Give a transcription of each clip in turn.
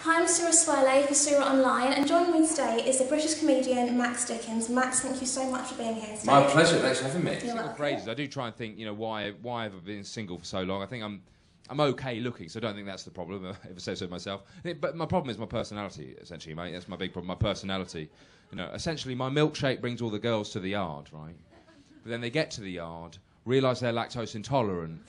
Hi, I'm Surah Swaleh for Surah Online, and joining me today is the British comedian Max Dickins. Max, thank you so much for being here today. My pleasure, thanks for having me. You're welcome. I do try and think, why have I been single for so long? I think I'm okay looking, so I don't think that's the problem, if I say so myself. But my problem is my personality, essentially, mate. That's my big problem, my personality. Essentially, my milkshake brings all the girls to the yard, right? But then they get to the yard, realise they're lactose intolerant.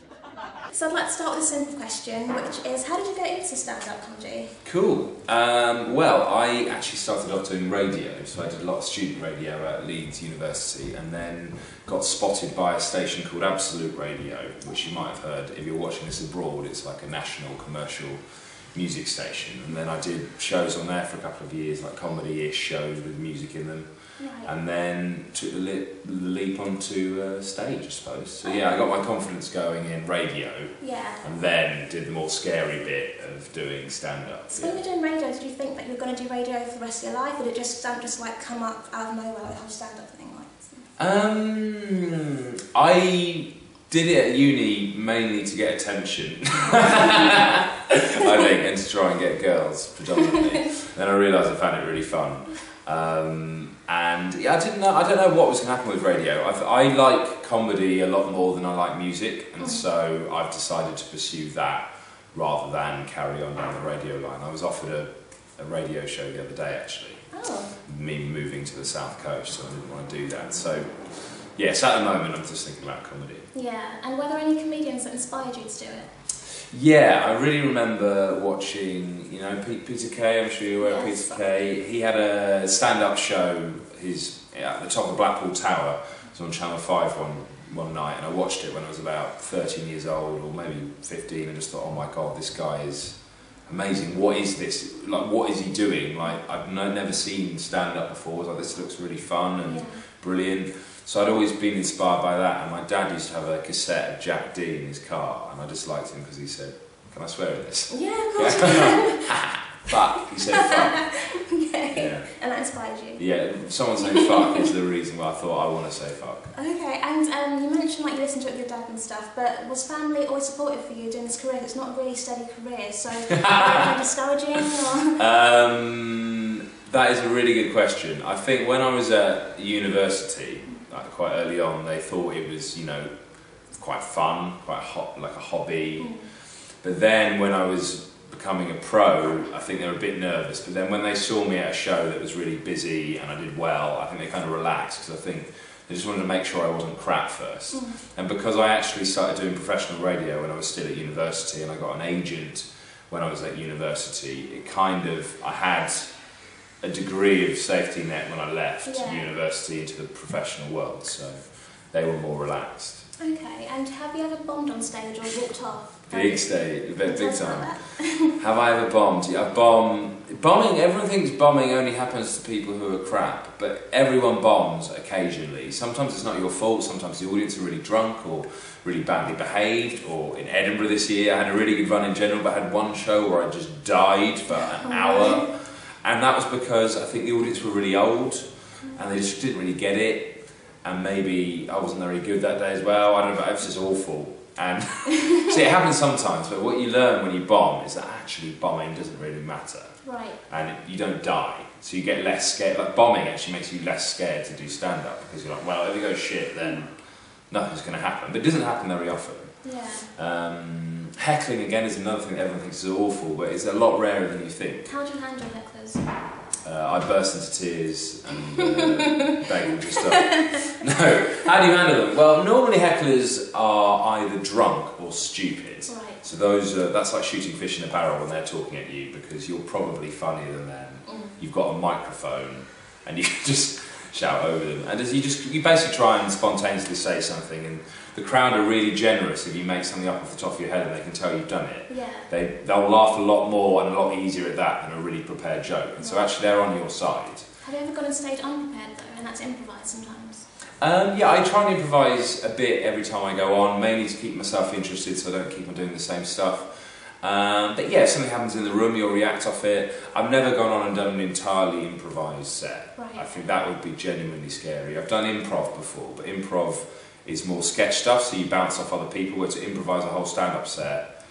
So I'd like to start with a simple question, which is, how did you get into stand-up comedy? Cool. Well, I actually started off doing radio, so I did a lot of student radio at Leeds University, and then got spotted by a station called Absolute Radio, which you might have heard if you're watching this abroad. It's like a national commercial music station, and then I did shows on there for a couple of years, like comedy-ish shows with music in them. Right. And then took the leap onto stage, I suppose. So yeah, I got my confidence going in radio, and then did the more scary bit of doing stand-up. So when you were doing radio, did you think that you were going to do radio for the rest of your life, or did it just like come up out of nowhere, like the whole stand-up thing? I did it at uni mainly to get attention, I think, and to try and get girls predominantly. Then I realised I found it really fun. And yeah, I don't know what was going to happen with radio. I like comedy a lot more than I like music, and so I've decided to pursue that rather than carry on down the radio line. I was offered a radio show the other day, actually. Me moving to the south coast, so I didn't want to do that. So yes, at the moment I'm just thinking about comedy. Yeah, and were there any comedians that inspired you to do it? Yeah, I really remember watching, Peter Carey, I'm sure you're aware of Peter Carey. He had a stand-up show, at the top of Blackpool Tower. It was on Channel 5 one night, and I watched it when I was about 13 years old, or maybe 15, and just thought, oh my God, this guy is amazing. What is this? Like, what is he doing? Like, I've never seen stand-up before. I was like, this looks really fun and brilliant. So I'd always been inspired by that, and my dad used to have a cassette of Jack D in his car, and I just liked him because he said, can I swear in this? Yeah, of course you can. Fuck, he said fuck. Okay, and that inspired you? Yeah, someone saying fuck is the reason why I thought I want to say fuck. Okay, and you mentioned like you listened to it with your dad and stuff, but was family always supportive for you doing this career? It's not a really steady career, so was it discouraging? Or? That is a really good question. I think when I was at university, like quite early on, they thought it was, quite fun, quite hot, like a hobby. But then when I was becoming a pro, I think they were a bit nervous. But then when they saw me at a show that was really busy and I did well, I think they kind of relaxed, because I think they just wanted to make sure I wasn't crap first. And because I actually started doing professional radio when I was still at university, and I got an agent when I was at university, I had a degree of safety net when I left university into the professional world, so they were more relaxed. Okay, and have you ever bombed on stage or walked off? Big time. Have I ever bombed? Yeah, bombing, everyone thinks bombing only happens to people who are crap, but everyone bombs occasionally. Sometimes it's not your fault, sometimes the audience are really drunk or really badly behaved, or in Edinburgh this year I had a really good run in general, but I had one show where I just died for an hour. And that was because I think the audience were really old, and they just didn't really get it, and maybe I wasn't very good that day as well. I don't know, but it was just awful. And see, it happens sometimes, but what you learn when you bomb is that actually bombing doesn't really matter. Right. And you don't die, so you get less scared. Like, bombing actually makes you less scared to do stand-up, because you're like, well, if it goes shit, then nothing's going to happen. But it doesn't happen very often. Yeah. Heckling, again, is another thing that everyone thinks is awful, but it's a lot rarer than you think. How do you handle hecklers? I burst into tears and beg them to stop. No, how do you handle them? Well, normally hecklers are either drunk or stupid. Right. So that's like shooting fish in a barrel when they're talking at you, because you're probably funnier than them. You've got a microphone, and you can just shout over them. And you basically try and spontaneously say something, and the crowd are really generous if you make something up off the top of your head and they can tell you've done it. Yeah. They'll laugh a lot more and a lot easier at that than a really prepared joke. And so actually they're on your side. Have you ever gone on stage unprepared though, and that's improvised sometimes? Yeah, I try and improvise a bit every time I go on, mainly to keep myself interested so I don't keep on doing the same stuff. But yeah, if something happens in the room, you'll react off it. I've never gone on and done an entirely improvised set. Right. I think that would be genuinely scary. I've done improv before, but improv is more sketch stuff, so you bounce off other people, where to improvise a whole stand-up set,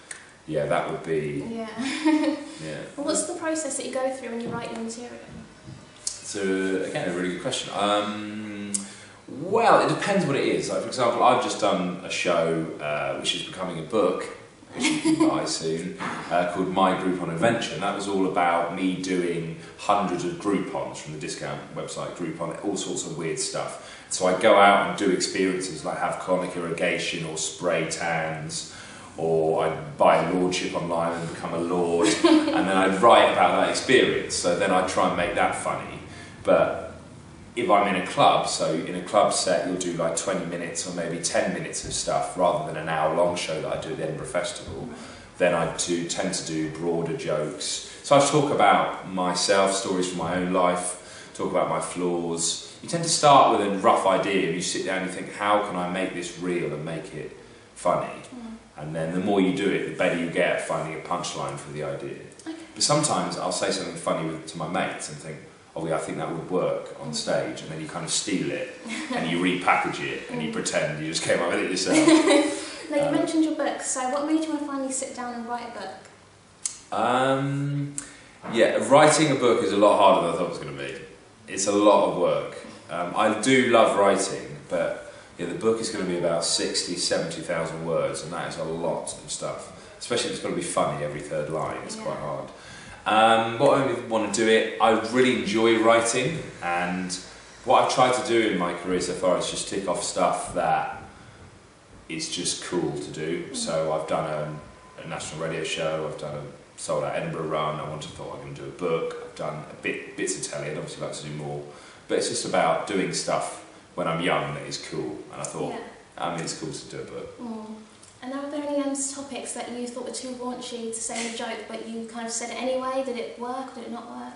yeah, that would be... Yeah. Yeah. Well, what's the process that you go through when you write your material? So, again, a really good question. Well, it depends what it is. Like, for example, I've just done a show which is becoming a book, which you can buy soon, called My Groupon Adventure. And that was all about me doing hundreds of Groupons from the discount website Groupon, all sorts of weird stuff. So I go out and do experiences like have colonic irrigation or spray tans, or I'd buy a lordship online and become a lord, and then I'd write about that experience. So then I'd try and make that funny. But if I'm in a club, so in a club set you'll do like 20 minutes or maybe 10 minutes of stuff rather than an hour-long show that I do at the Edinburgh Festival, then I tend to do broader jokes. So I talk about myself, stories from my own life, talk about my flaws. You tend to start with a rough idea and you sit down and you think, how can I make this real and make it funny? And then the more you do it, the better you get at finding a punchline for the idea. Okay. But sometimes I'll say something funny to my mates and think, oh yeah, I think that would work on stage, and then you kind of steal it and you repackage it and you pretend you just came up with it yourself. Now you mentioned your book, so what made you want to finally sit down and write a book? Yeah, writing a book is a lot harder than I thought it was going to be. It's a lot of work. I do love writing, but yeah, the book is going to be about 60, 70,000 words, and that is a lot of stuff. Especially if it's got to be funny every third line, it's quite hard. What I want to do it, I really enjoy writing, and what I've tried to do in my career so far is just tick off stuff that is just cool to do. So I've done a national radio show, I've done a sold out Edinburgh run, I thought I'm going to do a book, I've done bits of telly, I'd obviously like to do more, but it's just about doing stuff when I'm young that is cool, and I thought, it's cool to do a book. And are there any topics that you thought were too raunchy to say in a joke, but you kind of said it anyway? Did it work or did it not work?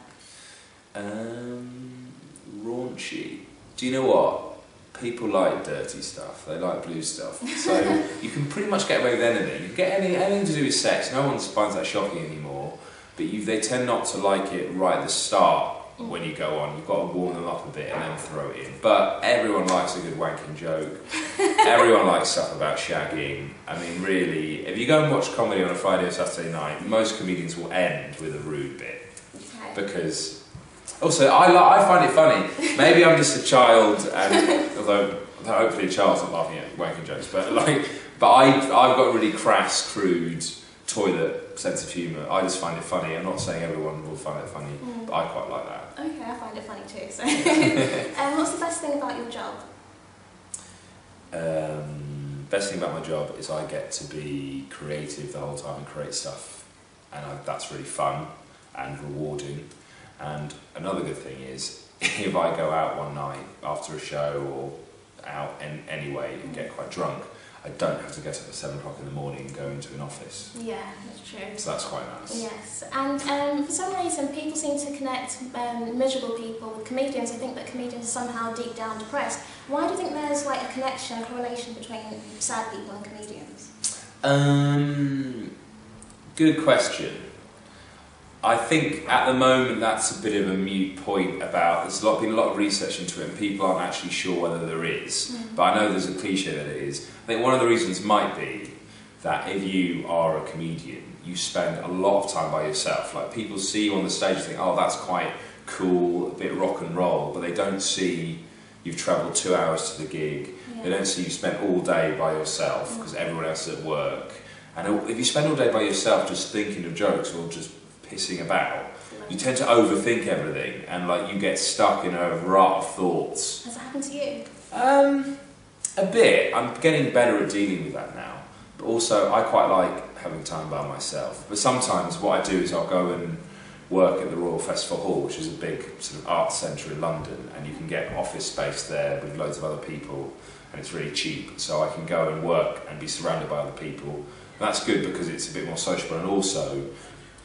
Raunchy. Do you know what? People like dirty stuff. They like blue stuff. So you can pretty much get away with anything. You can get anything to do with sex. No one finds that shocking anymore. But they tend not to like it right at the start. When you go on, you've got to warm them up a bit and then throw it in. But everyone likes a good wanking joke. Everyone likes stuff about shagging. I mean, really, if you go and watch comedy on a Friday or Saturday night, most comedians will end with a rude bit. Okay. Because, also, I find it funny. Maybe I'm just a child, and although hopefully a child's not laughing at wanking jokes, but I've got a really crass, crude, toilet sense of humour. I just find it funny. I'm not saying everyone will find it funny, but I quite like that. Okay, I find it funny too. So, what's the best thing about your job? Best thing about my job is I get to be creative the whole time and create stuff, and that's really fun and rewarding. And another good thing is if I go out one night after a show or out anyway and get quite drunk, I don't have to get up at 7 o'clock in the morning and go into an office. Yeah, that's true. So that's quite nice. Yes, and for some reason people seem to connect miserable people with comedians. I think that comedians are somehow deep down depressed. Why do you think there's like a connection, a correlation between sad people and comedians? Good question. I think at the moment that's a bit of a moot point about, there's been a lot of research into it and people aren't actually sure whether there is, but I know there's a cliche that it is. I think one of the reasons might be that if you are a comedian, you spend a lot of time by yourself. Like people see you on the stage and think, oh that's quite cool, a bit rock and roll, but they don't see you've travelled 2 hours to the gig, they don't see you spent all day by yourself because everyone else is at work. And if you spend all day by yourself just thinking of jokes or just pissing about, you tend to overthink everything and like you get stuck in a rut of thoughts. Has that happened to you? A bit. I'm getting better at dealing with that now. But also I quite like having time by myself. But sometimes what I do is I'll go and work at the Royal Festival Hall, which is a big sort of arts centre in London, and you can get office space there with loads of other people and it's really cheap. So I can go and work and be surrounded by other people. And that's good because it's a bit more sociable, and also,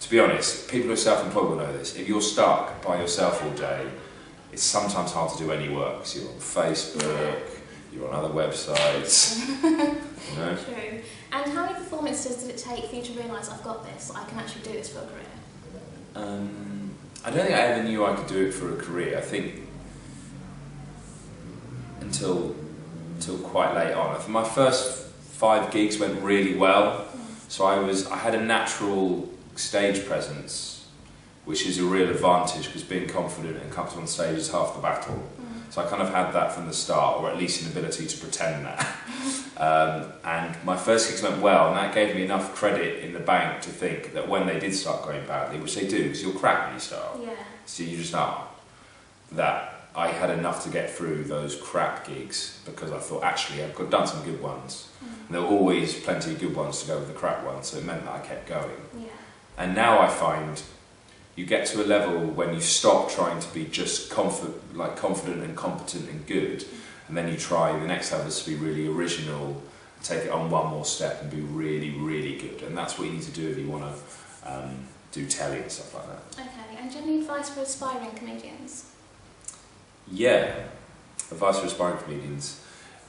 to be honest, people who are self-employed will know this. If you're stuck by yourself all day, it's sometimes hard to do any work. So you're on Facebook, you're on other websites. You know? True. And how many performances did it take for you to realise, I've got this, I can actually do this for a career? I don't think I ever knew I could do it for a career. I think until quite late on. My first 5 gigs went really well. So I had a natural stage presence, which is a real advantage because being confident and comfortable on stage is half the battle. So I kind of had that from the start, or at least an ability to pretend that. And my first gigs went well, and that gave me enough credit in the bank to think that when they did start going badly, which they do, because you're crap when you start, so you just are, that I had enough to get through those crap gigs because I thought, actually, I've done some good ones. And there were always plenty of good ones to go with the crap ones, so it meant that I kept going. And now I find you get to a level when you stop trying to be just confident and competent and good, and then you try the next level is to be really original, take it on one more step and be really, really good. And that's what you need to do if you want to do telly and stuff like that. Okay, and do you have any advice for aspiring comedians? Yeah, advice for aspiring comedians.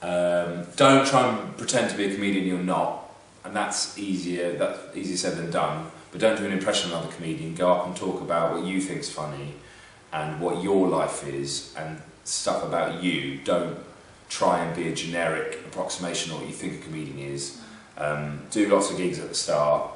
Don't try and pretend to be a comedian you're not, and that's easier said than done. But don't do an impression of another comedian. Go up and talk about what you think's funny and what your life is and stuff about you. Don't try and be a generic approximation of what you think a comedian is. Do lots of gigs at the start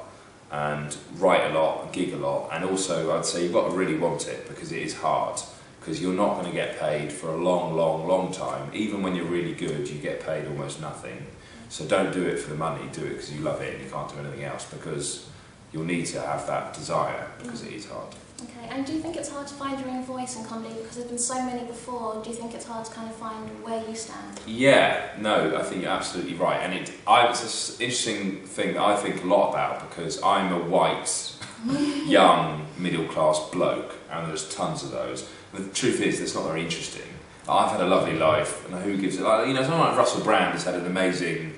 and write a lot and gig a lot. And also, I'd say you've got to really want it because it is hard. Because you're not going to get paid for a long, long, long time. Even when you're really good, you get paid almost nothing. So don't do it for the money. Do it because you love it and you can't do anything else. Because you'll need to have that desire because it is hard. Okay, and do you think it's hard to find your own voice in comedy because there's been so many before? Do you think it's hard to kind of find where you stand? Yeah, no, I think you're absolutely right. And it's an interesting thing that I think a lot about because I'm a white, young, middle-class bloke and there's tons of those. The truth is, it's not very interesting. I've had a lovely life, and who gives it? Someone like Russell Brand has had an amazing,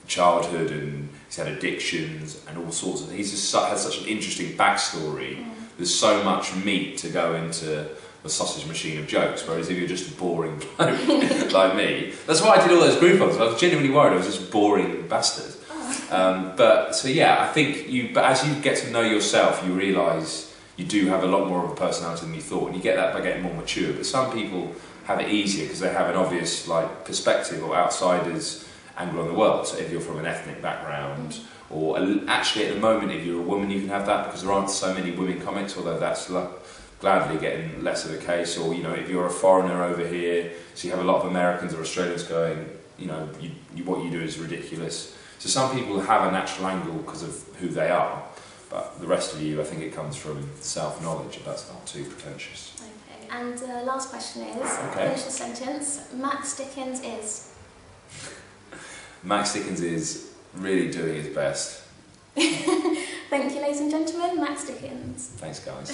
childhood, and he's had addictions and all sorts of. He's just had such an interesting backstory. There's so much meat to go into the sausage machine of jokes. Whereas if you're just a boring bloke like me, that's why I did all those group ones. I was genuinely worried I was just a boring bastard. I think But as you get to know yourself, you realise you do have a lot more of a personality than you thought, and you get that by getting more mature. But some people have it easier because they have an obvious perspective or outsider's angle on the world. So if you're from an ethnic background, or actually at the moment if you're a woman, you can have that because there aren't so many women comics, although that's gladly getting less of a case. Or if you're a foreigner over here, so you have a lot of Americans or Australians going, what you do is ridiculous. So some people have a natural angle because of who they are. But the rest of you, I think it comes from self-knowledge, if that's not too pretentious. Okay, and the last question is, finish the sentence, Max Dickins is? Max Dickins is really doing his best. Thank you, ladies and gentlemen, Max Dickins. Thanks, guys.